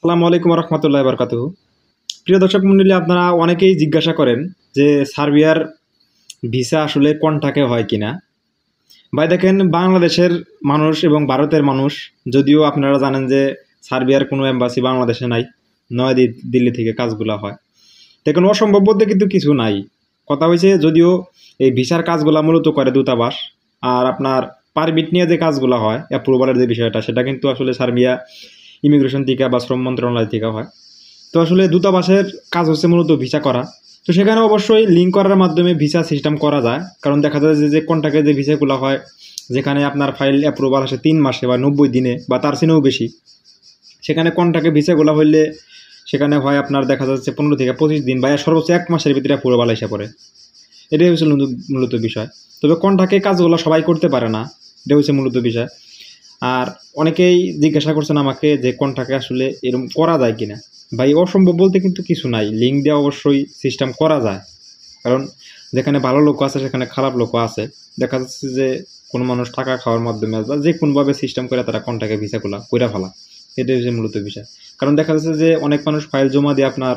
আসসালামু আলাইকুম রহমতুল্লাহ বরকাতুহু। প্রিয় দর্শক মণ্ডলী, আপনারা অনেকেই জিজ্ঞাসা করেন যে সার্বিয়ার ভিসা আসলে কোনটাকে হয় কিনা। ভাই দেখেন, বাংলাদেশের মানুষ এবং ভারতের মানুষ, যদিও আপনারা জানেন যে সার্বিয়ার কোনো এম্বাসি বাংলাদেশে নাই, দিল্লি থেকে কাজগুলো হয়। দেখেন, অসম্ভব বলতে কিন্তু কিছু নাই। কথা হয়েছে, যদিও এই ভিসার কাজগুলো মূলত করে দূতাবাস, আর আপনার পারমিট নিয়ে যে কাজগুলো হয়, অ্যাপ্রুভালের যে বিষয়টা, সেটা কিন্তু আসলে সার্বিয়া ইমিগ্রেশন থেকে বা শ্রম মন্ত্রণালয় থেকে হয়। তো আসলে দূতাবাসের কাজ হচ্ছে মূলত ভিসা করা। তো সেখানে অবশ্যই লিঙ্ক করার মাধ্যমে ভিসা সিস্টেম করা যায়, কারণ দেখা যায় যে কন্ট্রাক্টে যে ভিসাগুলো হয়, যেখানে আপনার ফাইল অ্যাপ্রুভাল আসে 3 মাসে বা 90 দিনে বা তার চেয়েও বেশি, সেখানে কন্ট্রাক্টে ভিসাগুলো হইলে সেখানে হয় আপনার দেখা যাচ্ছে 15 থেকে 25 দিন বা সর্বোচ্চ 1 মাসের ভিতরে অ্যাপ্রুভাল এসে পড়ে। এটাই হচ্ছে মূলত বিষয়। তবে কন্ট্রাক্টে কাজগুলো সবাই করতে পারে না, এটা হচ্ছে মূলত বিষয়। আর অনেকেই জিজ্ঞাসা করছেন আমাকে যে কন্ট্রাক্টে আসলে এরকম করা যায় কিনা। ভাই, অসম্ভব বলতে কিন্তু কিছু নাই, লিঙ্ক দেওয়া অবশ্যই সিস্টেম করা যায়। কারণ যেখানে ভালো লোক আছে সেখানে খারাপ লোকও আছে। দেখা যাচ্ছে যে কোনো মানুষ টাকা খাওয়ার মাধ্যমে বা যে কোনোভাবে সিস্টেম করে তারা কন্ট্রাক্টে ভিসাগুলো কইরা ফেলা, এটাই হচ্ছে মূলত বিষয়। কারণ দেখা যাচ্ছে যে অনেক মানুষ ফাইল জমা দিয়ে আপনার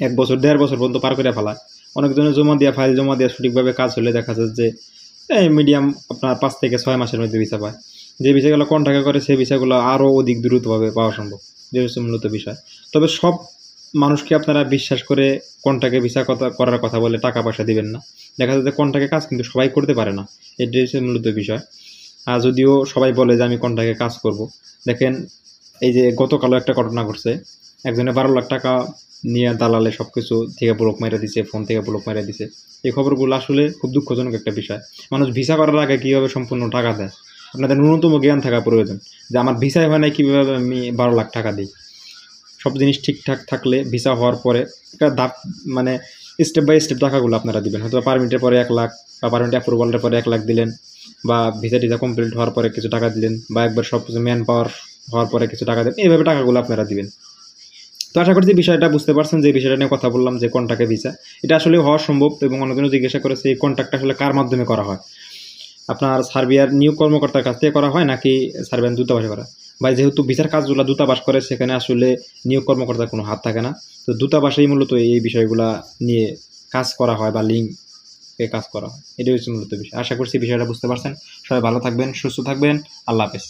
1 বছর 1.5 বছর পর্যন্ত পার করে ফেলায়। অনেকজনের ফাইল জমা দিয়ে সঠিকভাবে কাজ হলে দেখা যাচ্ছে যে এই মিডিয়াম আপনার 5 থেকে 6 মাসের মধ্যে ভিসা পায়। যে ভিসাগুলো কন্ট্রাক্টে করে সেই ভিসাগুলো আরও অধিক দ্রুতভাবে পাওয়া সম্ভব, যে হচ্ছে মূলত বিষয়। তবে সব মানুষকে আপনারা বিশ্বাস করে কন্ট্রাক্টে ভিসা করার কথা বলে টাকা পয়সা দিবেন না। দেখা যাচ্ছে কন্ট্রাক্টে কাজ কিন্তু সবাই করতে পারে না, এটাই হচ্ছে মূলত বিষয়। আর যদিও সবাই বলে যে আমি কন্ট্রাক্টে কাজ করব, দেখেন এই যে গতকালও একটা ঘটনা ঘটছে। একজনে 12 লাখ টাকা নিয়ে দালালে সব কিছু থেকে ব্লক মেরে দিছে, ফোন থেকে ব্লক মেরে দিছে। এই খবরগুলো আসলে খুব দুঃখজনক একটা বিষয়। মানুষ ভিসা করার আগে কীভাবে সম্পূর্ণ টাকা দেয়, আপনাদের ন্যূনতম জ্ঞান থাকা প্রয়োজন যে আমার ভিসাই হয় নাই, কীভাবে আমি 12 লাখ টাকা দিই। সব জিনিস ঠিকঠাক থাকলে ভিসা হওয়ার পরে একটা ধাপ, মানে স্টেপ বাই স্টেপ টাকাগুলো আপনারা দিবেন। হয়তো পারমিটের পরে 1 লাখ বা পারমিট অ্যাপ্রুভালের পরে 1 লাখ দিলেন, বা ভিসা টিসা কমপ্লিট হওয়ার পরে কিছু টাকা দিলেন, বা একবার সব কিছু ম্যান পাওয়ার হওয়ার পরে কিছু টাকা দেবেন। এইভাবে টাকাগুলো আপনারা দিবেন। তো আশা করছি বিষয়টা বুঝতে পারছেন, যে বিষয়টা নিয়ে কথা বললাম যে কন্ট্রাক্টে ভিসা, এটা আসলে হওয়া সম্ভব। এবং অনেকজনও জিজ্ঞাসা করেছে এই কন্ট্রাক্টটা আসলে কার মাধ্যমে করা হয়, আপনার সার্বিয়ার নিয়োগ কর্মকর্তার কাছ থেকে করা হয় নাকি সার্বিয়ান দূতাবাসে করা। ভাই, যেহেতু ভিসার কাজগুলো দূতাবাস করে, সেখানে আসলে নিয়োগ কর্মকর্তার কোনো হাত থাকে না। তো দূতাবাসেই মূলত এই বিষয়গুলো নিয়ে কাজ করা হয় বা লিঙ্কে কাজ করা হয়, এটাই হচ্ছে মূলত বিষয়। আশা করছি বিষয়টা বুঝতে পারছেন। সবাই ভালো থাকবেন, সুস্থ থাকবেন। আল্লাহ হাফেজ।